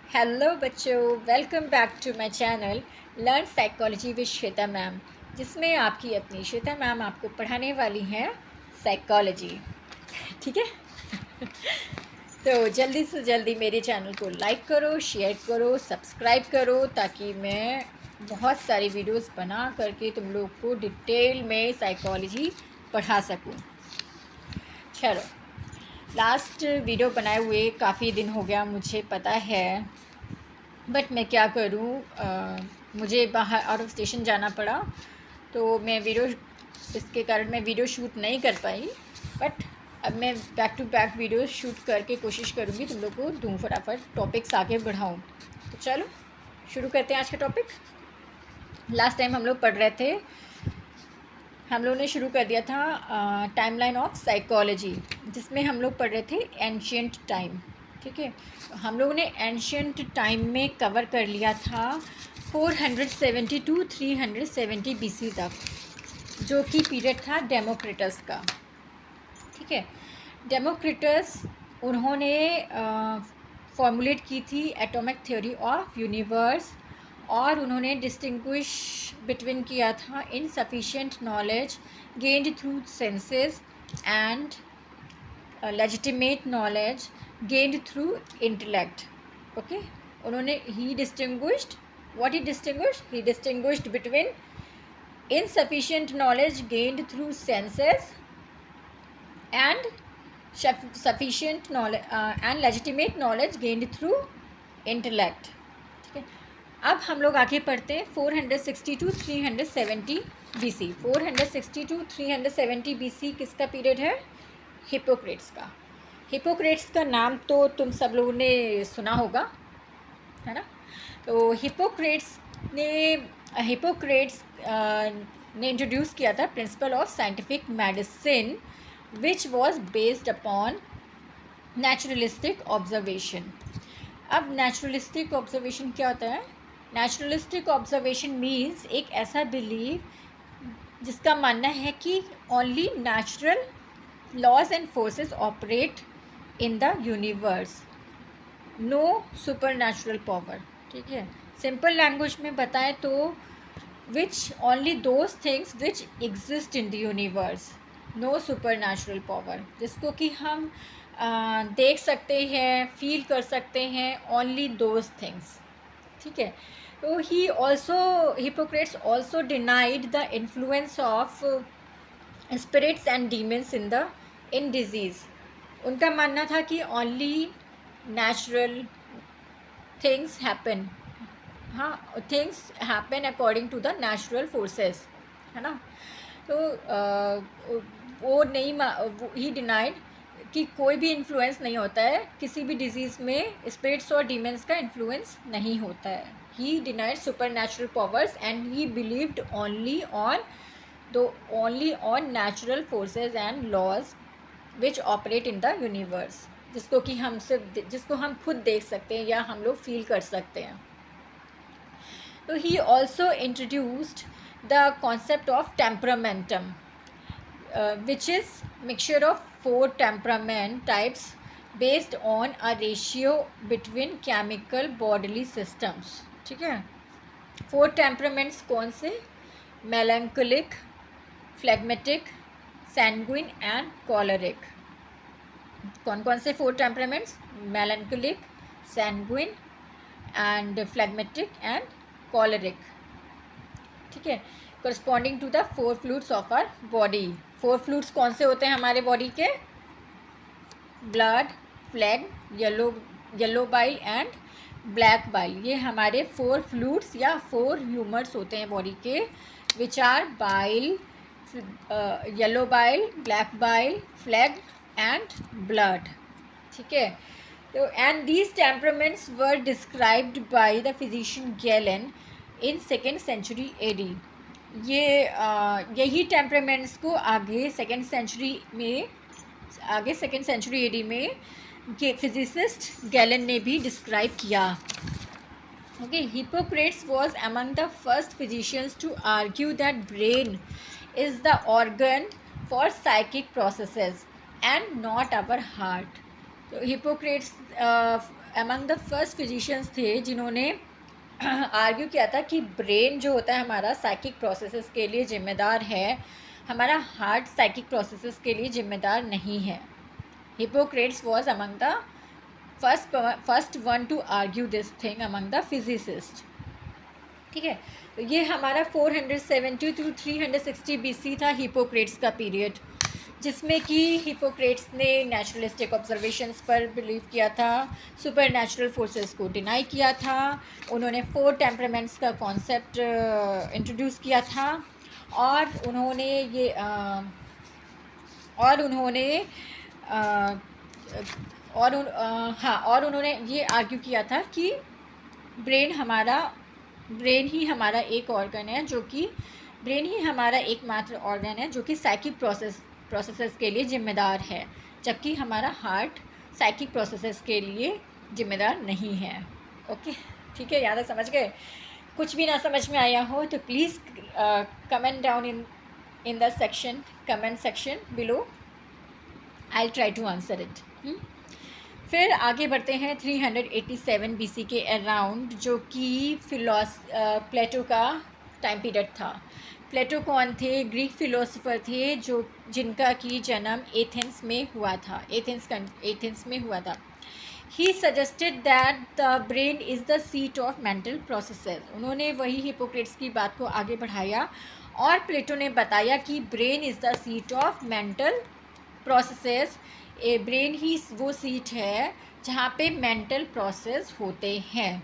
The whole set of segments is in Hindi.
हेलो बच्चों, welcome back to my channel learn psychology with Shweta ma'am, जिसमें आपकी अपनी श्वेता मैम आपको पढ़ाने वाली हैं साइकोलॉजी। ठीक है। तो जल्दी से जल्दी मेरे चैनल को लाइक करो, शेयर करो, सब्सक्राइब करो, ताकि मैं बहुत सारी वीडियोस बना करके तुम लोग को डिटेल में साइकोलॉजी पढ़ा सकूं। चलो, लास्ट वीडियो बनाए हुए काफ़ी दिन हो गया, मुझे पता है, बट मैं क्या करूं, मुझे बाहर आउट ऑफ स्टेशन जाना पड़ा, तो मैं इसके कारण मैं वीडियो शूट नहीं कर पाई। बट अब मैं back to back video shoot करके कोशिश करूंगी तुम लोग को दूँ, फटाफट टॉपिक्स आगे बढ़ाऊं। तो चलो शुरू करते हैं आज का टॉपिक। लास्ट टाइम हम लोग पढ़ रहे थे, हम लोगों ने शुरू कर दिया था टाइमलाइन ऑफ साइकोलॉजी, जिसमें हम लोग पढ़ रहे थे एंशियंट टाइम। ठीक है, हम लोगों ने एंशियंट टाइम में कवर कर लिया था 470 टू 370 BC तक, जो कि पीरियड था डेमोक्रिटस का। ठीक है, डेमोक्रिटस उन्होंने फॉर्मुलेट की थी एटॉमिक थ्योरी ऑफ यूनिवर्स, और उन्होंने डिस्टिंग्विश बिटवीन किया था insufficient knowledge gained through senses and legitimate knowledge gained through intellect. Okay, उन्होंने ही distinguished between insufficient knowledge gained through senses and sufficient knowledge and legitimate knowledge gained through intellect। ठीक है, अब हम लोग आगे पढ़ते हैं 460 टू 370 BC। 460 टू 370 BC किसका पीरियड है? हिपोक्रेट्स का। हिपोक्रेट्स का नाम तो तुम सब लोगों ने सुना होगा, है ना। तो हिपोक्रेट्स ने इंट्रोड्यूस किया था principle of scientific medicine, which was based upon naturalistic observation. अब नेचुरलिस्टिक ऑब्जर्वेशन क्या होता है? नेचुरलिस्टिक ऑब्जर्वेशन मीन्स एक ऐसा बिलीव जिसका मानना है कि only natural laws and forces operate in the universe, no super natural power. ठीक है, सिंपल लैंग्वेज में बताएं तो which only those things which exist in the universe, no super natural power, जिसको कि हम देख सकते हैं, फील कर सकते हैं, ओनली दोज थिंग्स। ठीक है, तो Hippocrates also denied the influence of spirits and demons in disease. उनका मानना था कि ओनली नेचुरल थिंग्स हैपन, हाँ, things happen according to the natural forces, है ना। तो वो नहीं, ही डिनाइड कि कोई भी इन्फ्लुएंस नहीं होता है किसी भी डिजीज़ में, स्पिरिट्स और डीमंस का इन्फ्लुएंस नहीं होता है। He denied super natural powers and he believed only on natural forces and laws which operate in the universe, जिसको हम खुद देख सकते हैं या हम लोग फील कर सकते हैं। तो he also introduced the concept of temperamentum, which is mixture of 4 temperament types based on a ratio between chemical bodily systems। ठीक है, 4 temperaments कौन से? melancholic, phlegmatic, sanguine and choleric। कौन कौन से 4 temperaments? melancholic, sanguine and phlegmatic and choleric। ठीक है, corresponding to the 4 fluids of our body। 4 fluids कौन से होते हैं हमारे बॉडी के? Blood, phlegm, yellow bile and black bile. ये हमारे 4 फ्लूइड्स या 4 ह्यूमर्स होते हैं बॉडी के, which are bile, yellow bile, black bile, phlegm and blood. ठीक है, तो and these temperaments were described by the physician Galen in 2nd century AD। यही टेम्परामेंट्स को आगे 2nd century AD में फिजिसिस्ट गैलन ने भी डिस्क्राइब किया। Okay, Hippocrates was among the first physicians to argue that brain is the organ for psychic processes and not our heart. तो Hippocrates among the first physicians थे जिन्होंने आर्ग्यू किया था कि ब्रेन जो होता है हमारा साइकिक प्रोसेसेस के लिए जिम्मेदार है, हमारा हार्ट साइकिक प्रोसेसेस के लिए जिम्मेदार नहीं है. Hippocrates was among the first one two argue this thing among the physicist. ठीक है, तो ये हमारा 470 टू 360 BC था हिपोक्रेट्स का पीरियड, जिसमें कि हिपोक्रेट्स ने नेचुरलिस्टिक ऑब्जर्वेशंस पर बिलीव किया था, सुपर नेचुरल फोर्सेस को डिनाई किया था. उन्होंने 4 टेम्परामेंट्स का कॉन्सेप्ट इंट्रोड्यूस किया था और उन्होंने ये उन्होंने ये आर्ग्यू किया था कि ब्रेन ही हमारा एकमात्र ऑर्गन है जो कि साइकिक प्रोसेसेस के लिए जिम्मेदार है, जबकि हमारा हार्ट साइकिक प्रोसेसेस के लिए जिम्मेदार नहीं है. ओके, ठीक है, याद है, समझ गए. कुछ भी ना समझ में आया हो तो please comment down in the comment section below. I will try to answer it. फिर आगे बढ़ते हैं 387 BC के अराउंड, जो कि प्लेटो का टाइम पीरियड था. प्लेटो कौन थे? ग्रीक फिलोसोफर थे जिनका कि जन्म एथेंस में हुआ था. He suggested that the brain is the seat of mental processes. उन्होंने वही हिपोक्रेट्स की बात को आगे बढ़ाया और प्लेटो ने बताया कि brain is the seat of mental processes. Brain ही वो सीट है जहाँ पे मेंटल प्रोसेस होते हैं.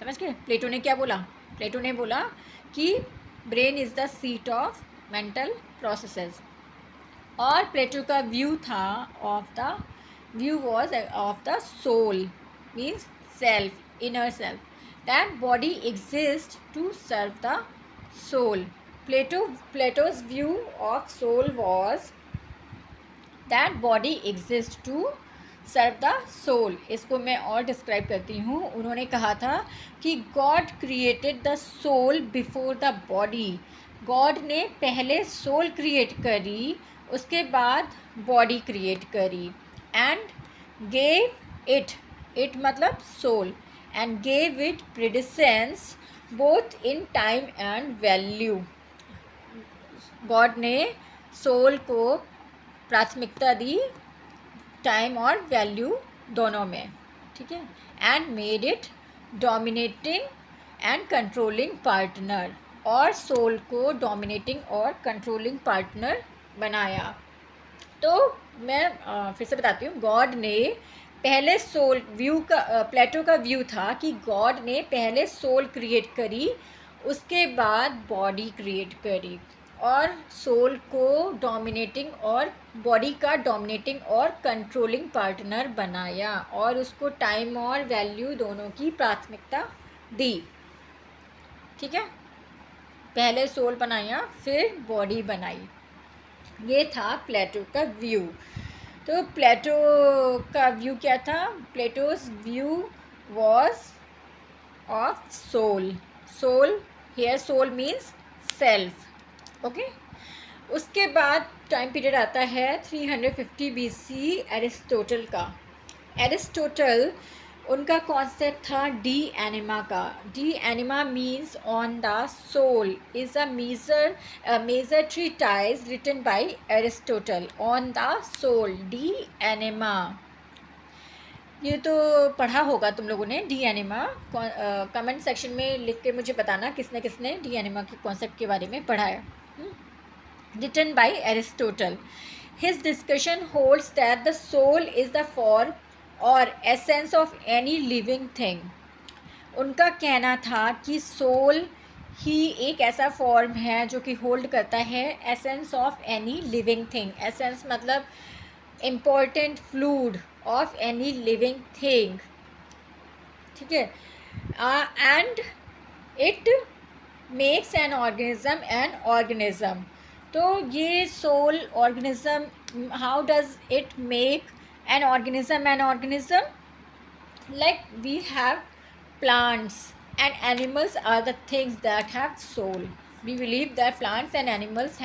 समझ गए? प्लेटो ने क्या बोला? प्लेटो ने बोला कि brain is the seat of mental processes. और प्लेटो का view was of the soul, means self, inner self, that body exist to serve the soul. Plato's view of soul was that body exist to serve the soul. इसको मैं और डिस्क्राइब करती हूँ. उन्होंने कहा था कि God created the soul before the body. God ने पहले सोल क्रिएट करी, उसके बाद बॉडी क्रिएट करी. एंड गेव इट मतलब soul, and gave it precedence both in time and value. God ने सोल को प्राथमिकता दी टाइम और वैल्यू दोनों में. ठीक है. And made it dominating and controlling partner. और सोल को डोमिनेटिंग और कंट्रोलिंग पार्टनर बनाया. तो मैं फिर से बताती हूँ. गॉड ने पहले सोल प्लेटो का व्यू था कि गॉड ने पहले सोल क्रिएट करी, उसके बाद बॉडी क्रिएट करी और सोल को डोमिनेटिंग और बॉडी का डोमिनेटिंग और कंट्रोलिंग पार्टनर बनाया और उसको टाइम और वैल्यू दोनों की प्राथमिकता दी. ठीक है. पहले सोल बनाया, फिर बॉडी बनाई. ये था प्लेटो का व्यू. तो प्लेटो का व्यू क्या था? Plato's view was of soul. Soul means self. Okay. उसके बाद टाइम पीरियड आता है 350 BC एरिस्टोटल का. एरिस्टोटल, उनका कॉन्सेप्ट था डी एनिमा का. De Anima means on the soul is a major treatise written by Aristotle on the soul. De Anima, ये तो पढ़ा होगा तुम लोगों ने. डी एनिमा कमेंट सेक्शन में लिख के मुझे बताना किसने किसने डी एनिमा के कॉन्सेप्ट के बारे में पढ़ा है. Written by Aristotle. His discussion holds that the soul is the form or essence of any living thing. उनका कहना था कि सोल ही एक ऐसा फॉर्म है जो कि होल्ड करता है essence of any living thing. Essence मतलब important fluid of any living thing. ठीक है. And it makes an organism. तो ये soul organism, how does it make an organism? Like we have plants and animals are the things that have soul. We believe that plants and animals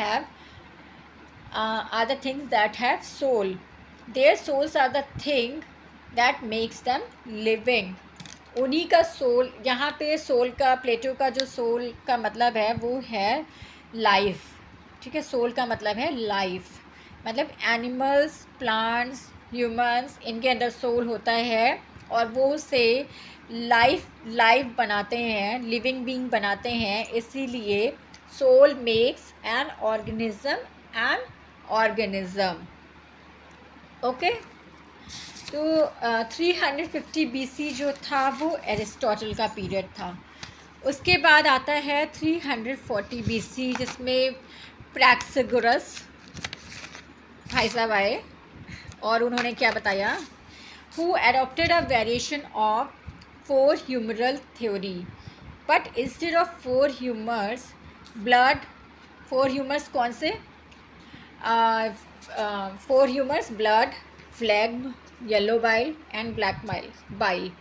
are the things that have soul. Their souls are the thing that makes them living. उन्हीं का सोल, यहाँ पे सोल का, प्लेटो का जो सोल का मतलब है वो है लाइफ। ठीक है, सोल का मतलब है लाइफ, मतलब एनिमल्स, प्लांट्स, ह्यूमंस, इनके अंदर सोल होता है और वो उसे लाइफ बनाते हैं, लिविंग बीइंग बनाते हैं। इसीलिए soul makes an organism. Okay, तो 350 BC जो था वो एरिस्टोटल का पीरियड था। उसके बाद आता है 340 BC, जिसमें प्रैक्सगोरस भाई साहब आए और उन्होंने क्या बताया, who adopted a variation of 4 humoral theory, but instead of 4 humours blood, 4 humours कौन से, 4 humours blood, phlegm, yellow bile and black bile.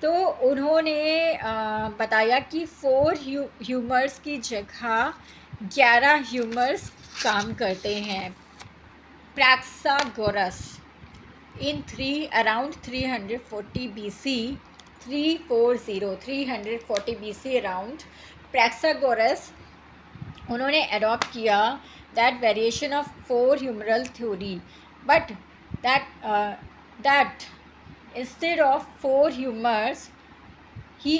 तो उन्होंने बताया कि 4 ह्यूमर्स की जगह 11 ह्यूमर्स काम करते हैं। Praxagoras in around 340 BC, 340 BC around, Praxagoras उन्होंने अडॉप्ट किया that variation of 4 humoral theory, but that instead of 4 humours he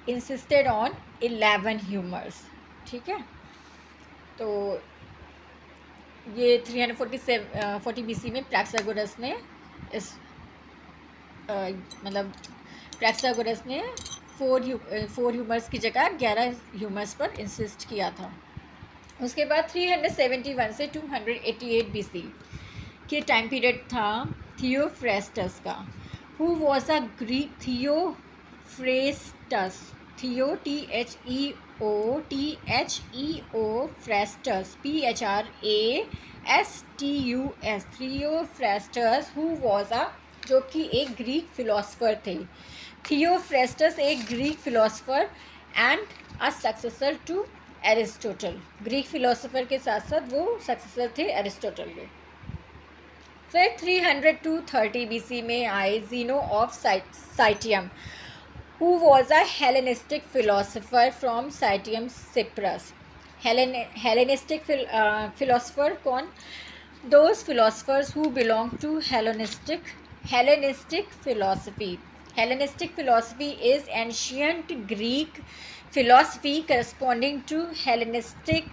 insisted on 11 humours. ठीक है, तो ये 340 BC में प्रैक्सागोरस ने इस मतलब प्रैक्सागोरस ने 4 ह्यूमर्स की जगह 11 ह्यूमर्स पर इंसिस्ट किया था। उसके बाद 371 से 288 BC के टाइम पीरियड था थियोफ्रेस्टस का, who was a Greek, Theophrastus, phrastus, PHRASTUS, Theophrastus, who was a, जो कि एक ग्रीक फिलोसफर थे। थियोफ्रेस्टस एक Greek philosopher and a successor to Aristotle, Greek philosopher के साथ साथ वो सक्सेसर थे एरिस्टोटल के। फिर 300 to 30 BC में आए Zeno of Citium, who was a Hellenistic philosopher from Citium Cyprus. Hellenistic philosopher कौन, those philosophers who belong to Hellenistic philosophy. Hellenistic philosophy is ancient Greek philosophy corresponding to Hellenistic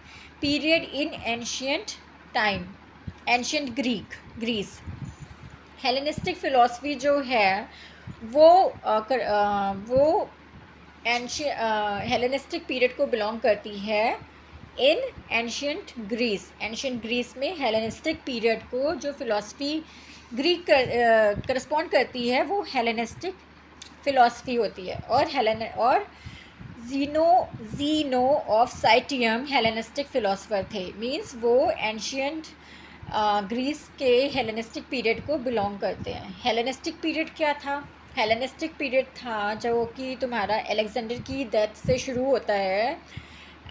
period in ancient Greece. Hellenistic philosophy जो है वो हेलेनिस्टिक पीरियड को बिलोंग करती है इन एंशियंट ग्रीस में हेलेनिस्टिक पीरियड को जो फिलॉसफी ग्रीक करस्पॉन्ड करती है वो हेलेनिस्टिक फिलॉसफी होती है। और जीनो ऑफ साइटियम हेलेनिस्टिक फिलोसफर थे, मींस वो एंशियंट ग्रीस के हेलेनिस्टिक पीरियड को बिलोंग करते हैं। हेलेनिस्टिक पीरियड क्या था, हेलेनिस्टिक पीरियड था जो कि तुम्हारा अलेक्जेंडर की डेथ से शुरू होता है,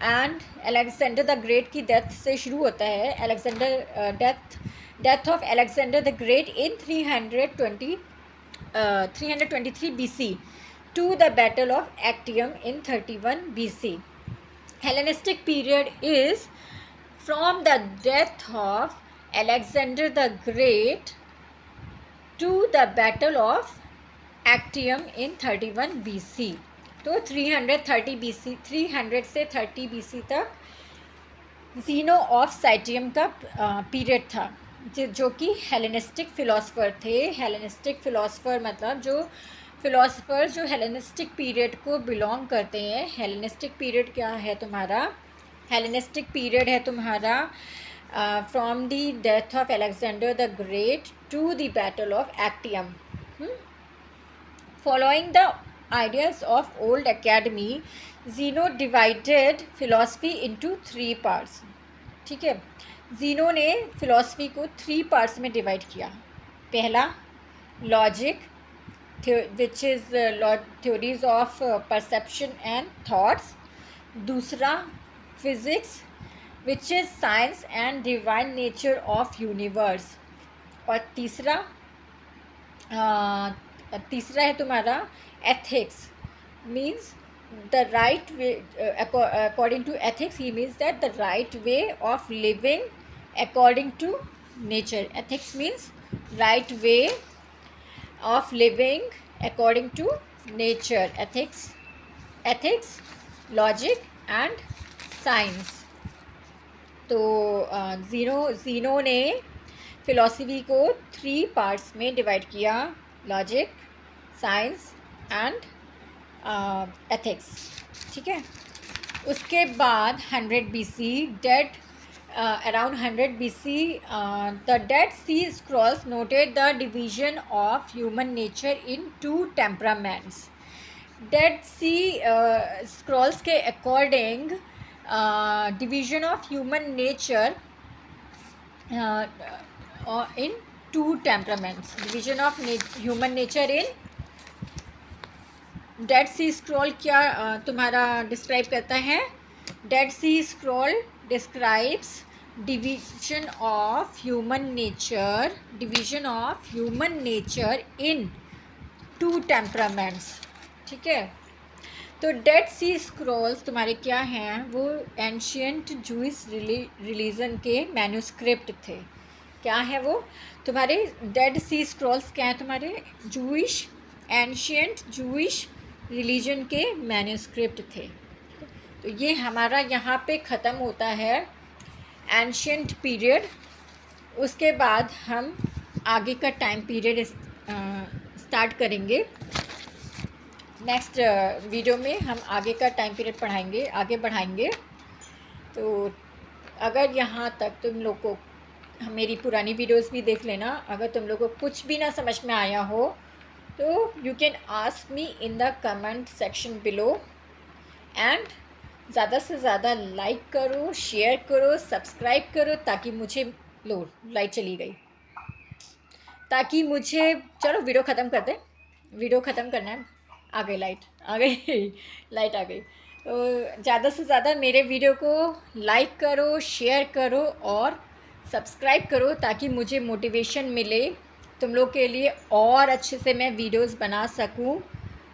एंड अलेक्जेंडर द ग्रेट की डेथ से शुरू होता है। Death of Alexander the great in 323 BC to the Battle of Actium in 31 BC. Hellenistic period is from the death of Alexander the Great to the Battle of Actium in 31 BC. तो 300 से 30 BC तक जीनो ऑफ साइटियम का पीरियड था, जो कि हेलेनिस्टिक फिलोसफर थे। हेलेनिस्टिक फिलोसफर मतलब जो फिलोसफर जो हेलेनिस्टिक पीरियड को बिलोंग करते हैं। हेलेनिस्टिक पीरियड क्या है तुम्हारा, हेलेनिस्टिक पीरियड है तुम्हारा from the death of Alexander the Great to the battle of Actium. Following the ideas of old academy, Zeno divided philosophy into 3 parts. ठीक है, जीनो ने फिलॉसफी को 3 पार्ट्स में डिवाइड किया। पहला logic, which is theories of perception and thoughts. दूसरा physics, which is science and divine nature of universe. और तीसरा तीसरा है तुम्हारा ethics, means the right way, according to ethics he means that the right way of living according to nature. Ethics means right way of living according to nature. Ethics, logic and science. तो ज़ीनो ने फिलॉसफी को 3 पार्ट्स में डिवाइड किया, लॉजिक, साइंस एंड एथिक्स. ठीक है. उसके बाद 100 BC around 100 BC, the Dead Sea Scrolls noted the division of human nature in 2 temperaments. Dead Sea Scrolls के according division of human nature in 2 temperaments. Division of human nature in Dead Sea Scroll क्या तुम्हारा डिस्क्राइब करता है? Dead Sea Scroll describes division of human nature in 2 temperaments. ठीक है. तो डेड सी स्क्रॉल्स तुम्हारे क्या हैं? वो एंशियंट जूइश रिलीजन के मैन्यूस्क्रिप्ट थे. क्या है वो तुम्हारे डेड सी स्क्रॉल्स? क्या है तुम्हारे? एंशियंट जूइश रिलीजन के मैन्यूस्क्रिप्ट थे. तो ये हमारा यहाँ पे ख़त्म होता है एंशियंट पीरियड. उसके बाद हम आगे का टाइम पीरियड स्टार्ट करेंगे. नेक्स्ट वीडियो में हम आगे का टाइम पीरियड आगे बढ़ाएंगे. तो अगर यहाँ तक तुम लोग को मेरी पुरानी वीडियोस भी देख लेना. अगर तुम लोग को कुछ भी ना समझ में आया हो तो you can ask me in the comment section below. And ज़्यादा से ज़्यादा लाइक करो, शेयर करो, सब्सक्राइब करो, ताकि मुझे लाइट चली गई, ताकि मुझे चलो वीडियो ख़त्म करते हैं. वीडियो ख़त्म करना है. आ गई लाइट आ गई. तो ज़्यादा से ज़्यादा मेरे वीडियो को लाइक करो, शेयर करो और सब्सक्राइब करो, ताकि मुझे मोटिवेशन मिले तुम लोग के लिए और अच्छे से मैं वीडियोस बना सकूं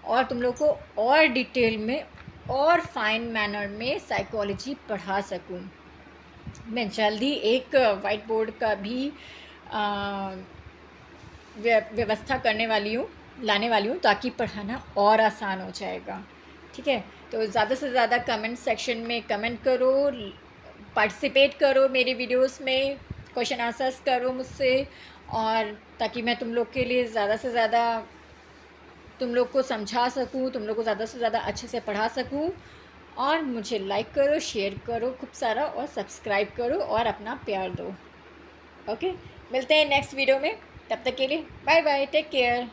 और तुम लोग को और डिटेल में और फाइन मैनर में साइकोलॉजी पढ़ा सकूं. मैं जल्दी एक वाइट बोर्ड का भी व्यवस्था लाने वाली हूँ, ताकि पढ़ाना और आसान हो जाएगा. ठीक है. तो ज़्यादा से ज़्यादा कमेंट सेक्शन में कमेंट करो, पार्टिसिपेट करो मेरे वीडियोस में, क्वेश्चन आंसर्स करो मुझसे, और ताकि मैं तुम लोग के लिए ज़्यादा से ज़्यादा तुम लोग को समझा सकूं, तुम लोग को ज़्यादा से ज़्यादा अच्छे से पढ़ा सकूं. और मुझे लाइक करो, शेयर करो खूब सारा, और सब्सक्राइब करो और अपना प्यार दो. ओके. मिलते हैं नेक्स्ट वीडियो में. तब तक के लिए बाय बाय. Take care.